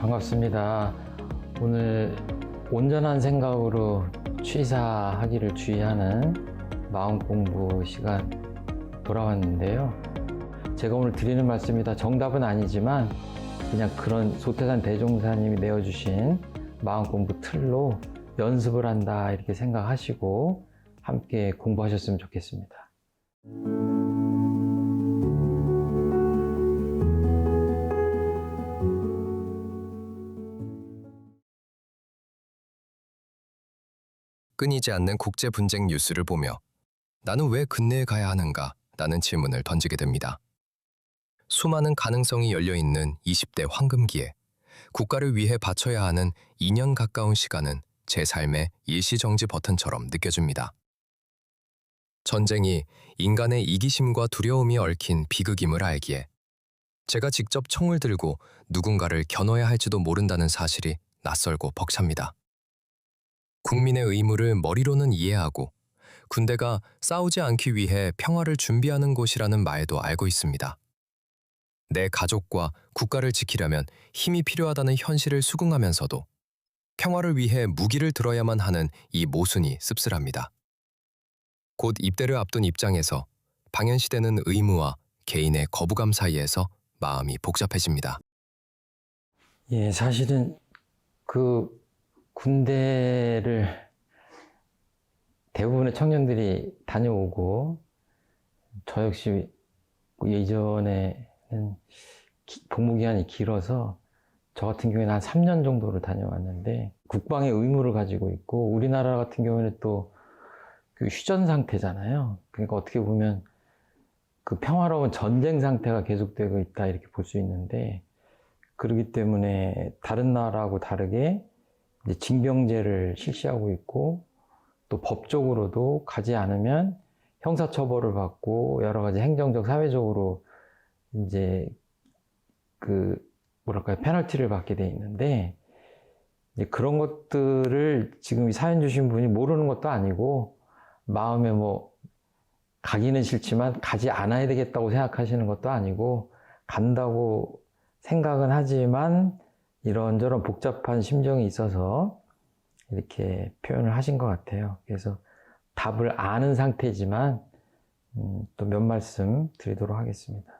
반갑습니다. 오늘 온전한 생각으로 취사하기를 주의하는 마음 공부 시간 돌아왔는데요. 제가 오늘 드리는 말씀이 다 정답은 아니지만 그냥 그런 소태산 대종사님이 내어주신 마음 공부 틀로 연습을 한다 이렇게 생각하시고 함께 공부하셨으면 좋겠습니다. 끊이지 않는 국제 분쟁 뉴스를 보며 나는 왜 근내에 가야 하는가? 라는 질문을 던지게 됩니다. 수많은 가능성이 열려있는 20대 황금기에 국가를 위해 바쳐야 하는 2년 가까운 시간은 제 삶의 일시정지 버튼처럼 느껴집니다. 전쟁이 인간의 이기심과 두려움이 얽힌 비극임을 알기에 제가 직접 총을 들고 누군가를 겨눠야 할지도 모른다는 사실이 낯설고 벅찹니다. 국민의 의무를 머리로는 이해하고 군대가 싸우지 않기 위해 평화를 준비하는 곳이라는 말도 알고 있습니다. 내 가족과 국가를 지키려면 힘이 필요하다는 현실을 수긍하면서도 평화를 위해 무기를 들어야만 하는 이 모순이 씁쓸합니다. 곧 입대를 앞둔 입장에서 방연시되는 의무와 개인의 거부감 사이에서 마음이 복잡해집니다. 예, 사실은 군대를 대부분의 청년들이 다녀오고 저 역시 예전에는 복무기간이 길어서 저 같은 경우에는 한 3년 정도를 다녀왔는데 국방의 의무를 가지고 있고 우리나라 같은 경우에는 또 휴전 상태잖아요. 그러니까 어떻게 보면 그 평화로운 전쟁 상태가 계속되고 있다 이렇게 볼 수 있는데 그렇기 때문에 다른 나라하고 다르게 이제 징병제를 실시하고 있고 또 법적으로도 가지 않으면 형사처벌을 받고 여러 가지 행정적, 사회적으로 이제 페널티를 받게 돼 있는데 이제 그런 것들을 지금 이 사연 주신 분이 모르는 것도 아니고 마음에 가기는 싫지만 가지 않아야 되겠다고 생각하시는 것도 아니고 간다고 생각은 하지만 이런저런 복잡한 심정이 있어서 이렇게 표현을 하신 것 같아요. 그래서 답을 아는 상태지만 또 몇 말씀 드리도록 하겠습니다.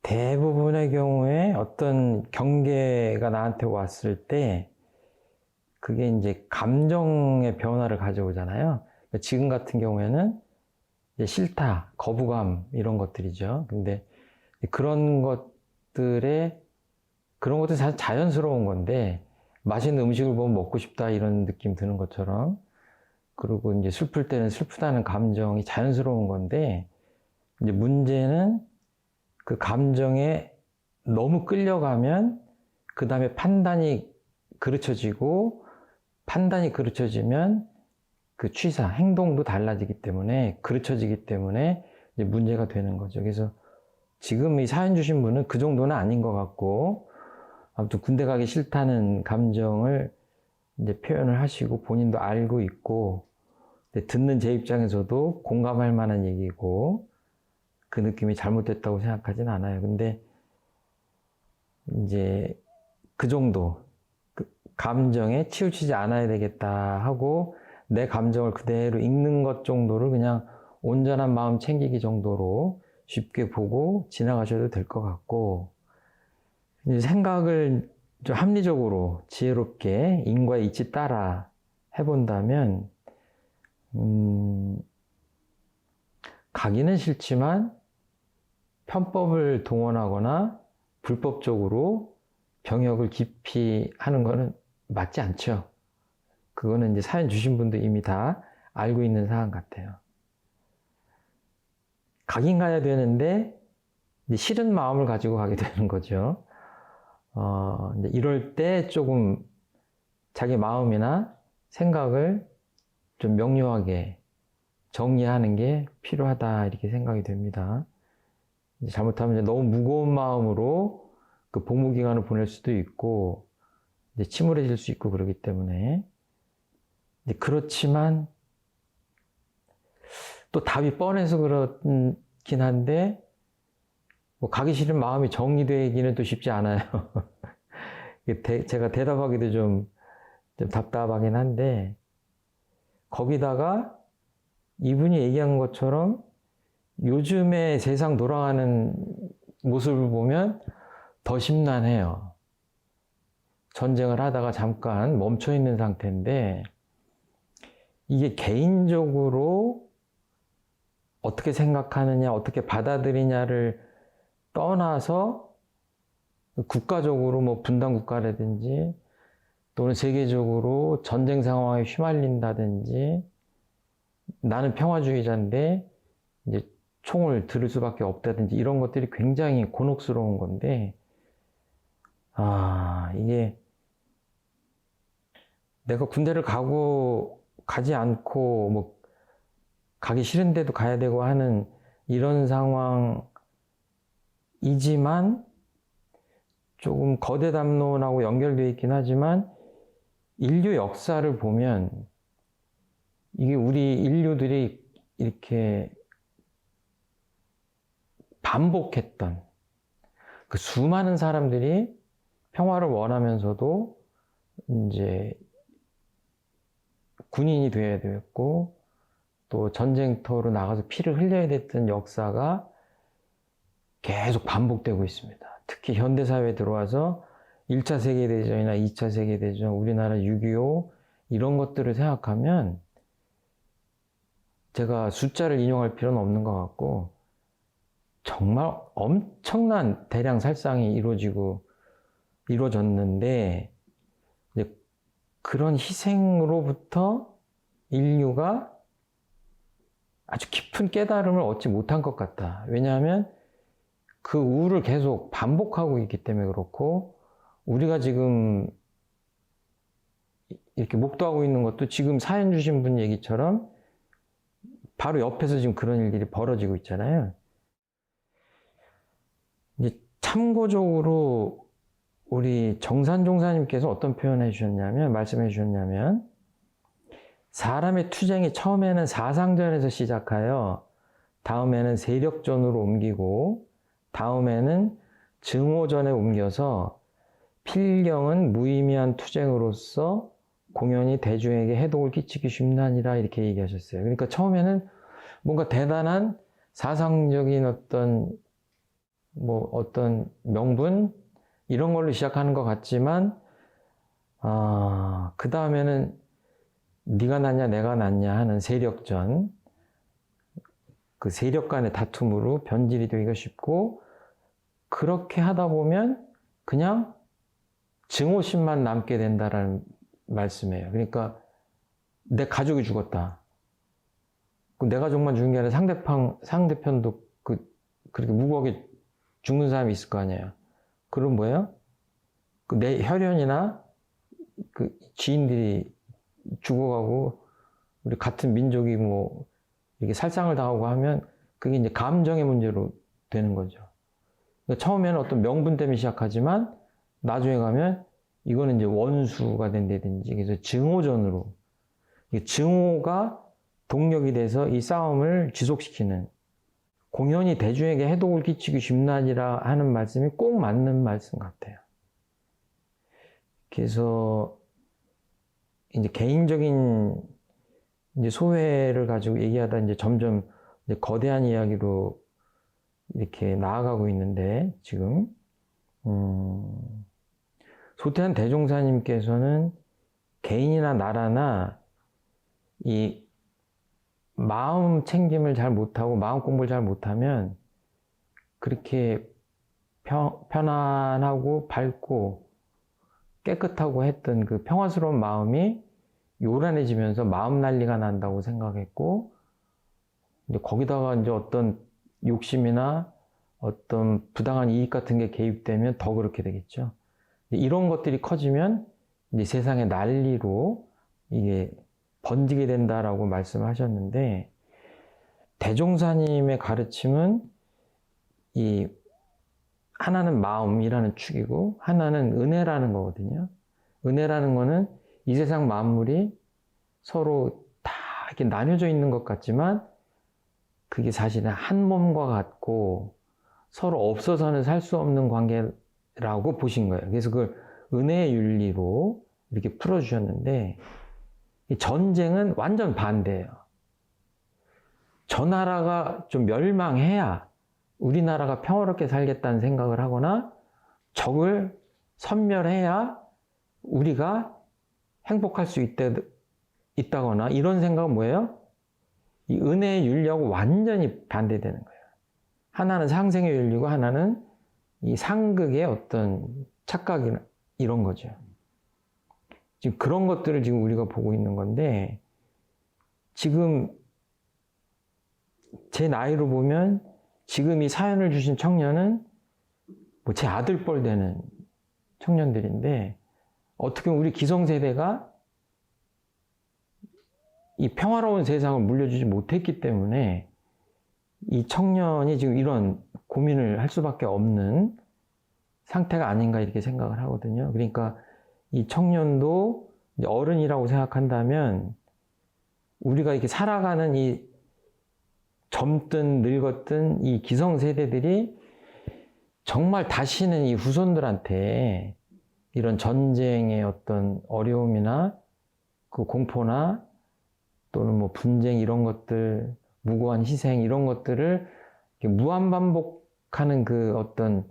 대부분의 경우에 어떤 경계가 나한테 왔을 때 그게 이제 감정의 변화를 가져오잖아요. 지금 같은 경우에는 이제 싫다, 거부감 이런 것들이죠. 근데 그런 것들이 사실 자연스러운 건데 맛있는 음식을 보면 먹고 싶다 이런 느낌 드는 것처럼 그리고 이제 슬플 때는 슬프다는 감정이 자연스러운 건데 이제 문제는 그 감정에 너무 끌려가면 그 다음에 판단이 그르쳐지면 그 취사, 행동도 달라지기 때문에 그르쳐지기 때문에 이제 문제가 되는 거죠. 그래서 지금 이 사연 주신 분은 그 정도는 아닌 것 같고 아무튼 군대 가기 싫다는 감정을 이제 표현을 하시고 본인도 알고 있고 듣는 제 입장에서도 공감할 만한 얘기고 그 느낌이 잘못됐다고 생각하진 않아요. 근데 이제 그 정도 감정에 치우치지 않아야 되겠다 하고 내 감정을 그대로 읽는 것 정도를 그냥 온전한 마음 챙기기 정도로 쉽게 보고 지나가셔도 될 것 같고 이제 생각을 좀 합리적으로 지혜롭게 인과 이치 따라 해본다면 가기는 싫지만 편법을 동원하거나 불법적으로 병역을 기피하는 거는 맞지 않죠. 그거는 이제 사연 주신 분도 이미 다 알고 있는 사안 같아요. 가긴 가야 되는데 이제 싫은 마음을 가지고 가게 되는 거죠. 이제 이럴 때 조금 자기 마음이나 생각을 좀 명료하게 정리하는 게 필요하다 이렇게 생각이 됩니다. 이제 잘못하면 이제 너무 무거운 마음으로 그 복무 기간을 보낼 수도 있고 이제 침울해질 수 있고 그러기 때문에 이제 그렇지만 또 답이 뻔해서 그렇긴 한데 가기 싫은 마음이 정리되기는 또 쉽지 않아요. 제가 대답하기도 좀 답답하긴 한데, 거기다가 이분이 얘기한 것처럼 요즘에 세상 돌아가는 모습을 보면 더 심란해요. 전쟁을 하다가 잠깐 멈춰 있는 상태인데, 이게 개인적으로 어떻게 생각하느냐, 어떻게 받아들이냐를 떠나서 국가적으로 뭐 분단 국가라든지 또는 세계적으로 전쟁 상황에 휘말린다든지 나는 평화주의자인데 이제 총을 들을 수밖에 없다든지 이런 것들이 굉장히 곤혹스러운 건데, 이게 내가 군대를 가지 않고 뭐 가기 싫은데도 가야 되고 하는 이런 상황이지만 조금 거대 담론하고 연결되어 있긴 하지만 인류 역사를 보면 이게 우리 인류들이 이렇게 반복했던 그 수많은 사람들이 평화를 원하면서도 이제 군인이 되어야 되었고 또 전쟁터로 나가서 피를 흘려야 됐던 역사가 계속 반복되고 있습니다. 특히 현대사회에 들어와서 1차 세계대전이나 2차 세계대전, 우리나라 6.25 이런 것들을 생각하면 제가 숫자를 인용할 필요는 없는 것 같고 정말 엄청난 대량 살상이 이루어졌는데 이제 그런 희생으로부터 인류가 아주 깊은 깨달음을 얻지 못한 것 같다. 왜냐하면 그 우를 계속 반복하고 있기 때문에 그렇고, 우리가 지금 이렇게 목도하고 있는 것도 지금 사연 주신 분 얘기처럼 바로 옆에서 지금 그런 일들이 벌어지고 있잖아요. 이제 참고적으로 우리 정산 종사님께서 어떤 말씀해 주셨냐면, 사람의 투쟁이 처음에는 사상전에서 시작하여 다음에는 세력전으로 옮기고 다음에는 증오전에 옮겨서 필경은 무의미한 투쟁으로서 공연히 대중에게 해독을 끼치기 쉽나니라 이렇게 얘기하셨어요. 그러니까 처음에는 뭔가 대단한 사상적인 어떤 명분 이런 걸로 시작하는 것 같지만 그 다음에는 네가 낫냐 내가 낫냐 하는 세력전, 그 세력 간의 다툼으로 변질이 되기가 쉽고, 그렇게 하다 보면 그냥 증오심만 남게 된다라는 말씀이에요. 그러니까 내 가족이 죽었다. 내 가족만 죽은 게 아니라 상대편도 그렇게 무고하게 죽는 사람이 있을 거 아니에요. 그럼 뭐예요? 내 혈연이나 그 지인들이 죽어가고 우리 같은 민족이 뭐 이렇게 살상을 당하고 하면 그게 이제 감정의 문제로 되는 거죠. 그러니까 처음에는 어떤 명분 때문에 시작하지만 나중에 가면 이거는 이제 원수가 된다든지, 그래서 증오전으로, 증오가 동력이 돼서 이 싸움을 지속시키는, 공연히 대중에게 해독을 끼치기 쉽나니라 하는 말씀이 꼭 맞는 말씀 같아요. 그래서 이제 개인적인 이제 소회를 가지고 얘기하다 이제 점점 이제 거대한 이야기로 이렇게 나아가고 있는데, 지금 소태한 대종사님께서는 개인이나 나라나 이 마음 챙김을 잘 못하고 마음 공부를 잘 못하면 그렇게 편안하고 밝고 깨끗하고 했던 그 평화스러운 마음이 요란해지면서 마음 난리가 난다고 생각했고, 이제 거기다가 이제 어떤 욕심이나 어떤 부당한 이익 같은 게 개입되면 더 그렇게 되겠죠. 이런 것들이 커지면 이제 세상의 난리로 이게 번지게 된다라고 말씀하셨는데, 대종사님의 가르침은 이 하나는 마음이라는 축이고 하나는 은혜라는 거거든요. 은혜라는 거는 이 세상 만물이 서로 다 이렇게 나뉘어져 있는 것 같지만 그게 사실은 한 몸과 같고 서로 없어서는 살 수 없는 관계라고 보신 거예요. 그래서 그걸 은혜의 윤리로 이렇게 풀어주셨는데, 이 전쟁은 완전 반대예요. 저 나라가 좀 멸망해야 우리나라가 평화롭게 살겠다는 생각을 하거나, 적을 섬멸해야 우리가 행복할 수 있다거나, 이런 생각은 뭐예요? 이 은혜의 윤리하고 완전히 반대되는 거예요. 하나는 상생의 윤리고 하나는 이 상극의 어떤 착각이나 이런 거죠. 지금 그런 것들을 지금 우리가 보고 있는 건데, 지금 제 나이로 보면 지금 이 사연을 주신 청년은 뭐 제 아들뻘 되는 청년들인데, 어떻게 보면 우리 기성세대가 이 평화로운 세상을 물려주지 못했기 때문에 이 청년이 지금 이런 고민을 할 수밖에 없는 상태가 아닌가 이렇게 생각을 하거든요. 그러니까 이 청년도 이제 어른이라고 생각한다면 우리가 이렇게 살아가는 이 젊든 늙었든 이 기성세대들이 정말 다시는 이 후손들한테 이런 전쟁의 어떤 어려움이나 그 공포나 또는 뭐 분쟁 이런 것들, 무고한 희생 이런 것들을 무한반복하는 그 어떤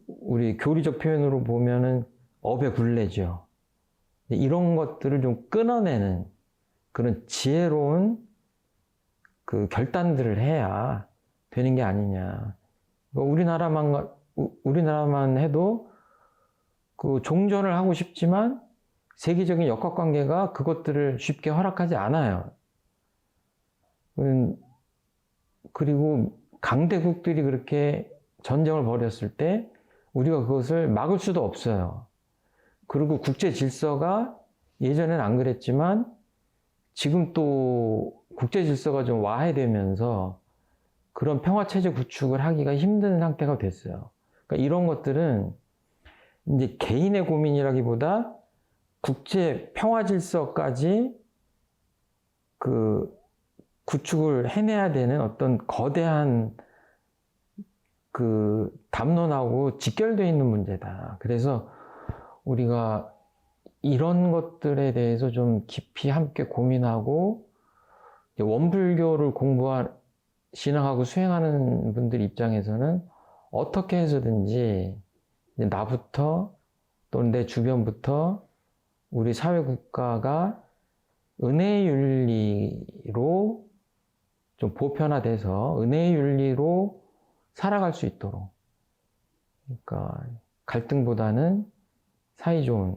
우리 교리적 표현으로 보면은 업의 굴레죠. 이런 것들을 좀 끊어내는 그런 지혜로운 그 결단들을 해야 되는 게 아니냐. 우리나라만 해도 그 종전을 하고 싶지만 세계적인 역학관계가 그것들을 쉽게 허락하지 않아요. 그리고 강대국들이 그렇게 전쟁을 벌였을 때 우리가 그것을 막을 수도 없어요. 그리고 국제 질서가 예전엔 안 그랬지만 지금 또 국제 질서가 좀 와해되면서 그런 평화체제 구축을 하기가 힘든 상태가 됐어요. 그러니까 이런 것들은 이제 개인의 고민이라기보다 국제 평화 질서까지 그 구축을 해내야 되는 어떤 거대한 그 담론하고 직결되어 있는 문제다. 그래서 우리가 이런 것들에 대해서 좀 깊이 함께 고민하고 원불교를 신앙하고 수행하는 분들 입장에서는 어떻게 해서든지 나부터 또는 내 주변부터 우리 사회 국가가 은혜의 윤리로 좀 보편화돼서 은혜의 윤리로 살아갈 수 있도록, 그러니까 갈등보다는 사이좋은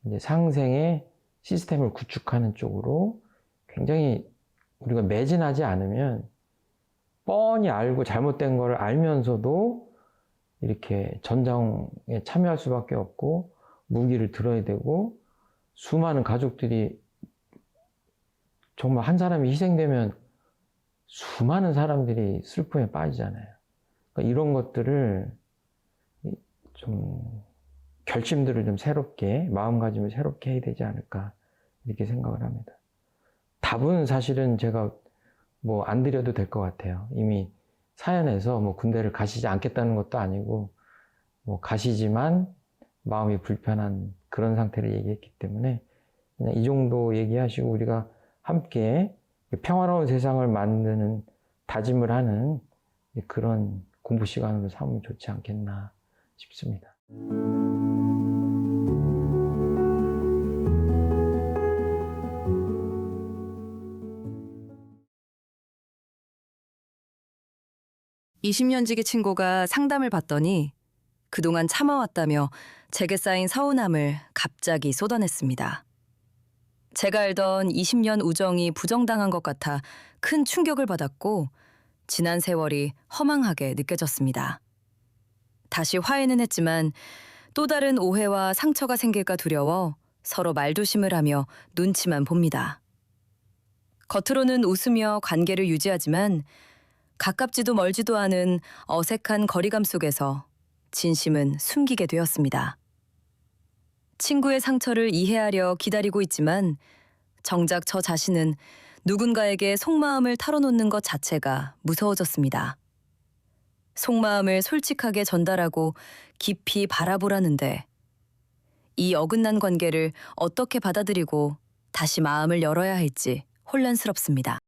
이제 상생의 시스템을 구축하는 쪽으로 굉장히 우리가 매진하지 않으면 뻔히 알고 잘못된 걸 알면서도 이렇게 전장에 참여할 수밖에 없고 무기를 들어야 되고 수많은 가족들이 정말 한 사람이 희생되면 수많은 사람들이 슬픔에 빠지잖아요. 그러니까 이런 것들을 좀 결심들을 좀 새롭게 마음가짐을 새롭게 해야 되지 않을까 이렇게 생각을 합니다. 답은 사실은 제가 뭐 안 드려도 될 것 같아요. 이미 사연에서 뭐 군대를 가시지 않겠다는 것도 아니고 뭐 가시지만 마음이 불편한 그런 상태를 얘기했기 때문에 그냥 이 정도 얘기하시고 우리가 함께 평화로운 세상을 만드는 다짐을 하는 그런 공부 시간으로 삼으면 좋지 않겠나 싶습니다. (20년) 지기 친구가 상담을 받더니 그동안 참아왔다며 제게 쌓인 서운함을 갑자기 쏟아냈습니다. 제가 알던 20년 우정이 부정당한 것 같아 큰 충격을 받았고 지난 세월이 허망하게 느껴졌습니다. 다시 화해는 했지만 또 다른 오해와 상처가 생길까 두려워 서로 말조심을 하며 눈치만 봅니다. 겉으로는 웃으며 관계를 유지하지만 가깝지도 멀지도 않은 어색한 거리감 속에서 진심은 숨기게 되었습니다. 친구의 상처를 이해하려 기다리고 있지만 정작 저 자신은 누군가에게 속마음을 털어놓는 것 자체가 무서워졌습니다. 속마음을 솔직하게 전달하고 깊이 바라보라는데 이 어긋난 관계를 어떻게 받아들이고 다시 마음을 열어야 할지 혼란스럽습니다.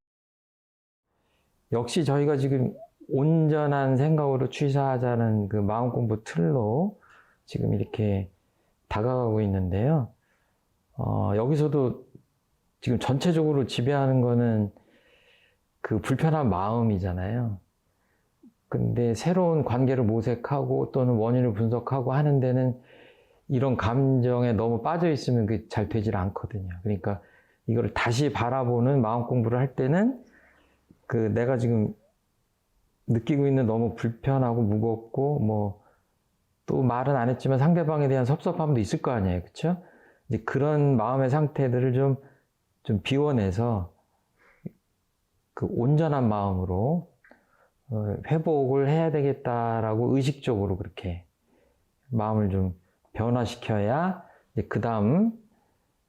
역시 저희가 지금 온전한 생각으로 취사하자는 그 마음 공부 틀로 지금 이렇게 다가가고 있는데요. 여기서도 지금 전체적으로 지배하는 거는 그 불편한 마음이잖아요. 근데 새로운 관계를 모색하고 또는 원인을 분석하고 하는 데는 이런 감정에 너무 빠져 있으면 그게 잘 되질 않거든요. 그러니까 이거를 다시 바라보는 마음 공부를 할 때는 그 내가 지금 느끼고 있는 너무 불편하고 무겁고 뭐 또 말은 안 했지만 상대방에 대한 섭섭함도 있을 거 아니에요. 그렇죠? 이제 그런 마음의 상태들을 좀 비워내서 그 온전한 마음으로 회복을 해야 되겠다라고 의식적으로 그렇게 마음을 좀 변화시켜야 그 다음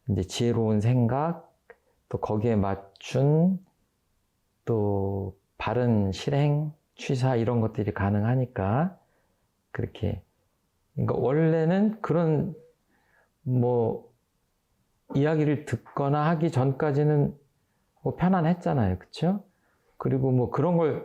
이제 지혜로운 생각 또 거기에 맞춘 또 바른 실행, 취사 이런 것들이 가능하니까 그렇게 그러니까 원래는 그런 뭐 이야기를 듣거나 하기 전까지는 뭐 편안했잖아요. 그렇죠? 그리고 뭐 그런 것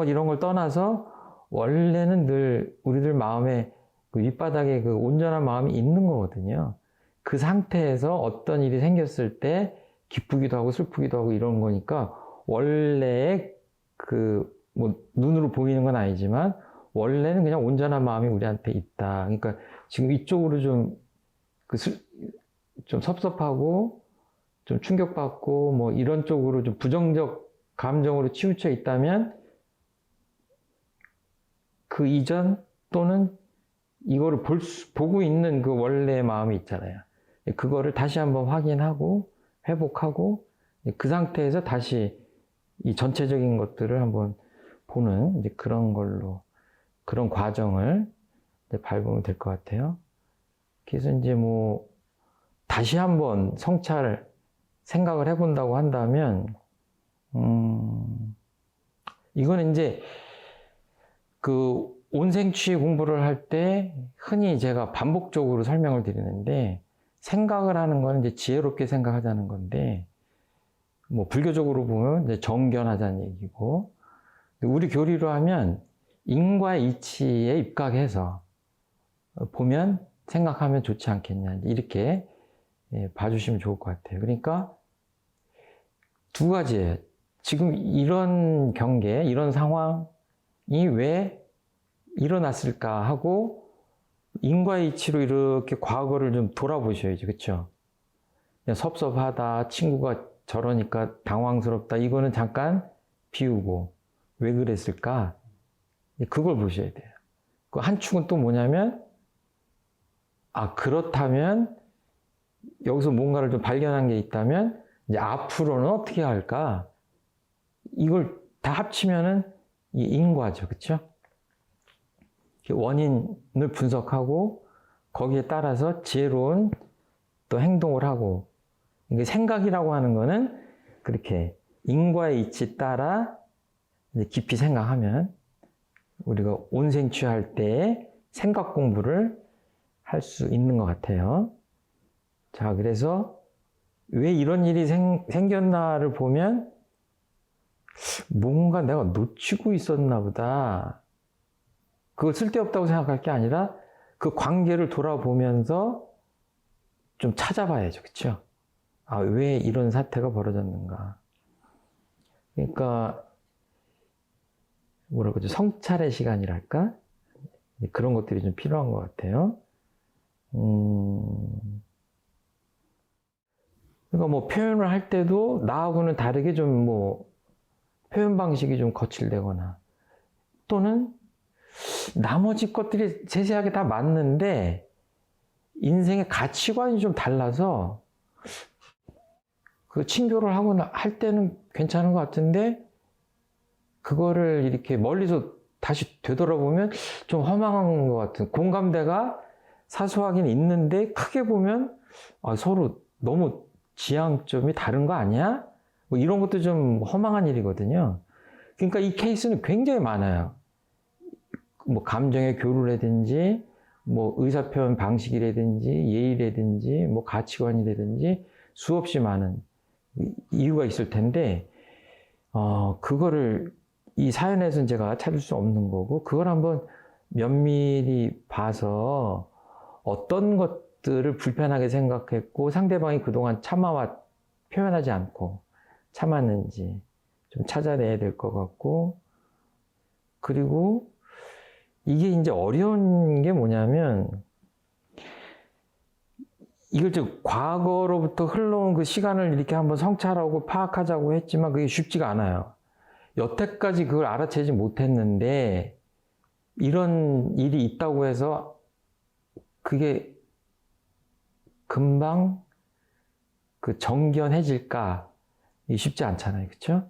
이런 걸 떠나서 원래는 늘 우리들 마음에 그 윗바닥에 그 온전한 마음이 있는 거거든요. 그 상태에서 어떤 일이 생겼을 때 기쁘기도 하고 슬프기도 하고 이런 거니까 원래 그 뭐 눈으로 보이는 건 아니지만 원래는 그냥 온전한 마음이 우리한테 있다. 그러니까 지금 이쪽으로 좀 섭섭하고 좀 충격받고 뭐 이런 쪽으로 좀 부정적 감정으로 치우쳐 있다면 그 이전 또는 이거를 보고 있는 그 원래의 마음이 있잖아요. 그거를 다시 한번 확인하고 회복하고 그 상태에서 다시 이 전체적인 것들을 한번 보는 이제 그런 걸로 그런 과정을 이제 밟으면 될 것 같아요. 그래서 이제 뭐 다시 한번 성찰 생각을 해본다고 한다면 이거는 이제 그 온생취 공부를 할 때 흔히 제가 반복적으로 설명을 드리는데 생각을 하는 거는 이제 지혜롭게 생각하자는 건데 뭐 불교적으로 보면 이제 정견하자는 얘기고 우리 교리로 하면 인과의 이치에 입각해서 보면 생각하면 좋지 않겠냐 이렇게 봐주시면 좋을 것 같아요. 그러니까 두 가지예요. 지금 이런 경계, 이런 상황이 왜 일어났을까 하고 인과의 이치로 이렇게 과거를 좀 돌아보셔야죠. 그렇죠? 그냥 섭섭하다, 친구가 저러니까 당황스럽다 이거는 잠깐 비우고 왜 그랬을까? 그걸 보셔야 돼요. 그 한 축은 또 뭐냐면 그렇다면 여기서 뭔가를 좀 발견한 게 있다면 이제 앞으로는 어떻게 할까? 이걸 다 합치면은 이 인과죠. 그렇죠? 원인을 분석하고 거기에 따라서 지혜로운 또 행동을 하고 이게 생각이라고 하는 거는 그렇게 인과의 이치 따라 이제 깊이 생각하면 우리가 온생취할 때 생각 공부를 할 수 있는 것 같아요. 자, 그래서 왜 이런 일이 생겼나를 보면 뭔가 내가 놓치고 있었나 보다. 그거 쓸데없다고 생각할 게 아니라 그 관계를 돌아보면서 좀 찾아봐야죠. 그렇죠? 왜 이런 사태가 벌어졌는가. 그러니까 뭐라고 하죠? 성찰의 시간이랄까? 그런 것들이 좀 필요한 것 같아요. 그러니까 뭐 표현을 할 때도 나하고는 다르게 좀 뭐 표현 방식이 좀 거칠되거나 또는 나머지 것들이 세세하게 다 맞는데 인생의 가치관이 좀 달라서 그 친교를 하거나 할 때는 괜찮은 것 같은데 그거를 이렇게 멀리서 다시 되돌아보면 좀 허망한 것 같은 공감대가 사소하긴 있는데 크게 보면 서로 너무 지향점이 다른 거 아니야? 뭐 이런 것도 좀 허망한 일이거든요. 그러니까 이 케이스는 굉장히 많아요. 뭐 감정의 교류라든지 뭐 의사표현 방식이라든지 예의라든지 뭐 가치관이라든지 수없이 많은 이유가 있을 텐데 그거를 이 사연에서는 제가 찾을 수 없는 거고, 그걸 한번 면밀히 봐서 어떤 것들을 불편하게 생각했고 상대방이 그동안 참아와 표현하지 않고 참았는지 좀 찾아내야 될 것 같고, 그리고 이게 이제 어려운 게 뭐냐면, 이걸 좀 과거로부터 흘러온 그 시간을 이렇게 한번 성찰하고 파악하자고 했지만 그게 쉽지가 않아요. 여태까지 그걸 알아채지 못했는데 이런 일이 있다고 해서 그게 금방 그 정견해질까? 이게 쉽지 않잖아요. 그렇죠?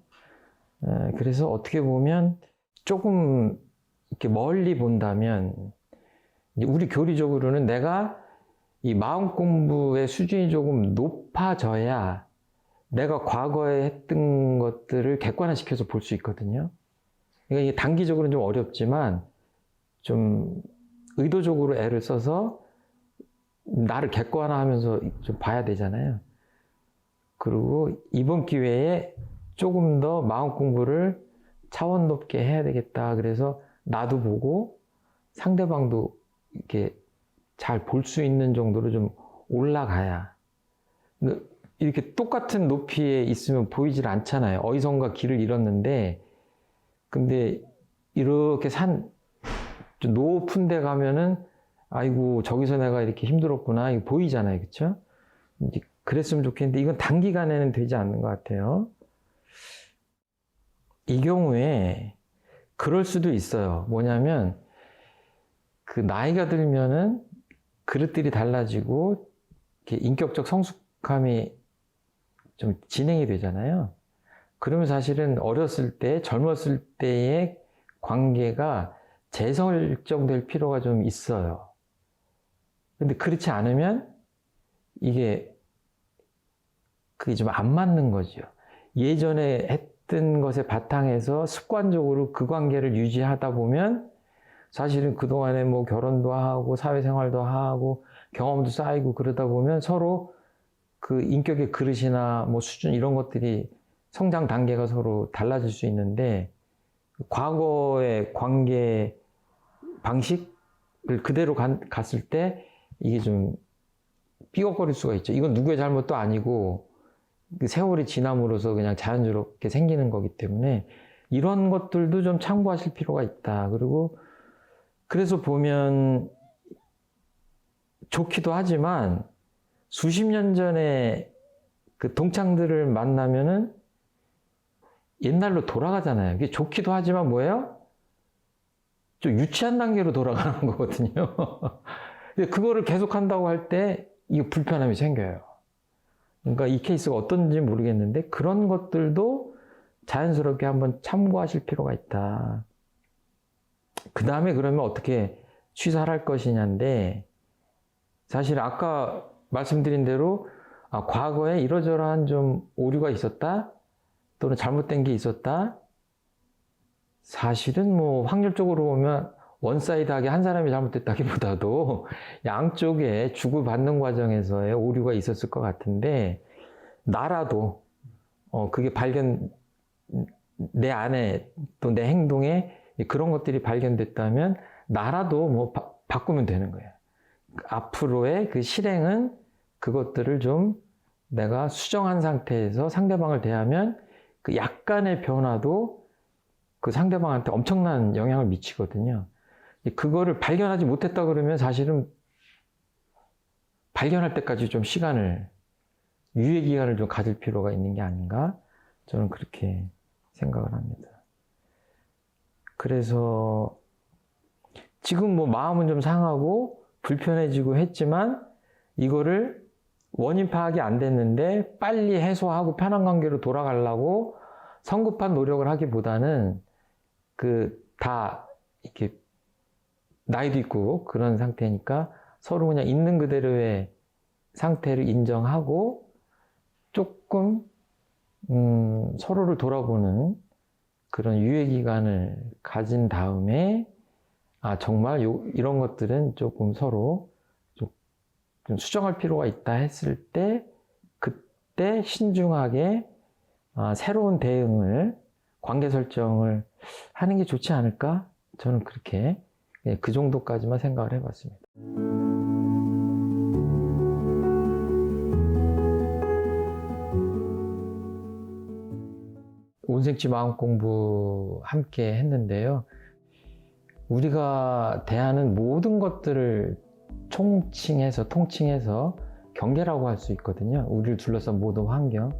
그래서 어떻게 보면 조금 이렇게 멀리 본다면, 이제 우리 교리적으로는 내가 이 마음 공부의 수준이 조금 높아져야 내가 과거에 했던 것들을 객관화시켜서 볼 수 있거든요. 그러니까 이게 단기적으로는 좀 어렵지만 좀 의도적으로 애를 써서 나를 객관화하면서 좀 봐야 되잖아요. 그리고 이번 기회에 조금 더 마음 공부를 차원 높게 해야 되겠다. 그래서 나도 보고 상대방도 이렇게 잘 볼 수 있는 정도로 좀 올라가야. 이렇게 똑같은 높이에 있으면 보이질 않잖아요. 어디선가 길을 잃었는데, 근데 이렇게 좀 높은 데 가면은 아이고 저기서 내가 이렇게 힘들었구나 이거 보이잖아요. 그렇죠? 이제 그랬으면 좋겠는데 이건 단기간에는 되지 않는 것 같아요. 이 경우에 그럴 수도 있어요. 뭐냐면 그 나이가 들면은 그릇들이 달라지고 이렇게 인격적 성숙함이 좀 진행이 되잖아요. 그러면 사실은 어렸을 때, 젊었을 때의 관계가 재설정될 필요가 좀 있어요. 근데 그렇지 않으면 이게 그게 좀 안 맞는 거죠. 예전에 했던 것의 바탕에서 습관적으로 그 관계를 유지하다 보면 사실은 그동안에 뭐 결혼도 하고 사회생활도 하고 경험도 쌓이고 그러다 보면 서로 그 인격의 그릇이나 뭐 수준 이런 것들이 성장 단계가 서로 달라질 수 있는데, 과거의 관계 방식을 그대로 갔을 때 이게 좀 삐걱거릴 수가 있죠. 이건 누구의 잘못도 아니고 그 세월이 지남으로써 그냥 자연스럽게 생기는 거기 때문에 이런 것들도 좀 참고하실 필요가 있다. 그리고 그래서 보면 좋기도 하지만 수십 년 전에 그 동창들을 만나면은 옛날로 돌아가잖아요. 이게 좋기도 하지만 뭐예요? 좀 유치한 단계로 돌아가는 거거든요. 그거를 계속 한다고 할 때 이게 불편함이 생겨요. 그러니까 이 케이스가 어떤지 모르겠는데 그런 것들도 자연스럽게 한번 참고하실 필요가 있다. 그 다음에 그러면 어떻게 취사할 것이냐인데, 사실 아까 말씀드린 대로 과거에 이러저러한 좀 오류가 있었다 또는 잘못된 게 있었다, 사실은 뭐 확률적으로 보면 원사이드하게 한 사람이 잘못됐다기보다도 양쪽에 주고받는 과정에서의 오류가 있었을 것 같은데, 나라도 그게 내 안에 또 내 행동에 그런 것들이 발견됐다면 나라도 뭐 바꾸면 되는 거예요. 앞으로의 그 실행은 그것들을 좀 내가 수정한 상태에서 상대방을 대하면 그 약간의 변화도 그 상대방한테 엄청난 영향을 미치거든요. 그거를 발견하지 못했다 그러면 사실은 발견할 때까지 좀 유예 기간을 좀 가질 필요가 있는 게 아닌가, 저는 그렇게 생각을 합니다. 그래서 지금 뭐 마음은 좀 상하고 불편해지고 했지만 이거를 원인 파악이 안 됐는데 빨리 해소하고 편한 관계로 돌아가려고 성급한 노력을 하기보다는 다 이렇게 나이도 있고 그런 상태니까 서로 그냥 있는 그대로의 상태를 인정하고 조금 서로를 돌아보는 그런 유예 기간을 가진 다음에 아, 정말 이런 것들은 조금 서로 좀 수정할 필요가 있다 했을 때, 그때 신중하게 새로운 대응을, 관계 설정을 하는 게 좋지 않을까? 저는 그렇게 그 정도까지만 생각을 해봤습니다. 온생치 마음 공부 함께 했는데요. 우리가 대하는 모든 것들을 통칭해서 경계라고 할 수 있거든요. 우리를 둘러싼 모든 환경.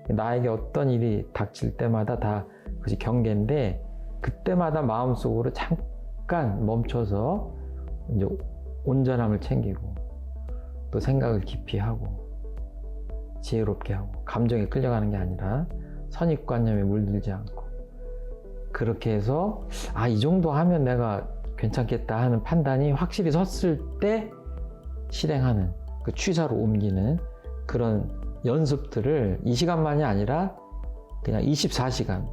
나에게 어떤 일이 닥칠 때마다 다 그것이 경계인데, 그때마다 마음속으로 잠깐 멈춰서 이제 온전함을 챙기고, 또 생각을 깊이 하고, 지혜롭게 하고, 감정에 끌려가는 게 아니라 선입관념에 물들지 않고, 그렇게 해서 이 정도 하면 내가 괜찮겠다 하는 판단이 확실히 섰을 때 실행하는, 그 취사로 옮기는 그런 연습들을 이 시간만이 아니라 그냥 24시간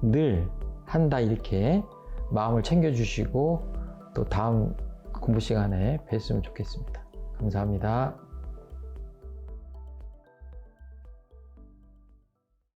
늘 한다, 이렇게 마음을 챙겨주시고 또 다음 공부 시간에 뵀으면 좋겠습니다. 감사합니다.